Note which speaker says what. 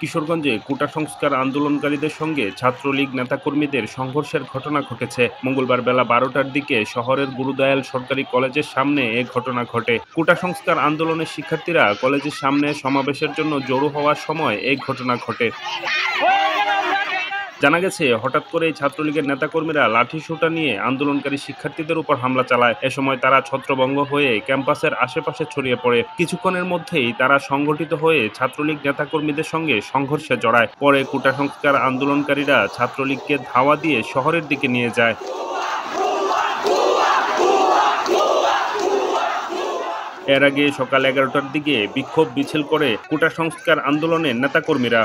Speaker 1: কিশোরগঞ্জে কোটা সংস্কার আন্দোলনকারীদের সঙ্গে ছাত্রলীগ নেতাকর্মীদের সংঘর্ষের ঘটনা ঘটেছে। মঙ্গলবার বেলা 12টার দিকে শহরের গুরুদয়াল সরকারি কলেজের সামনে এ ঘটনা ঘটে। কোটা সংস্কার আন্দোলনের শিক্ষার্থীরা কলেজের সামনে সমাবেশের জন্য জড়ো হওয়ার সময় এই ঘটনা ঘটে। জানা গেছে, হঠাৎ করেই ছাত্রলীগের নেতাকর্মীরা লাঠিসোঁটা নিয়ে আন্দোলনকারী শিক্ষার্থীদের উপর হামলা চালায়। এ সময় তারা ছত্রভঙ্গ হয়ে ক্যাম্পাসের আশেপাশে ছড়িয়ে পড়ে। কিছুক্ষণের মধ্যেই তারা সংগঠিত হয়ে ছাত্রলীগ নেতাকর্মীদের সঙ্গে সংঘর্ষে জড়ায়। পরে কোটা সংস্কার আন্দোলনকারীরা ছাত্রলীগকে ধাওয়া দিয়ে শহরের দিকে নিয়ে যায়। এর আগে সকাল 11টার দিকে বিক্ষোভ মিছিল করে কোটা সংস্কার আন্দোলনের নেতাকর্মীরা।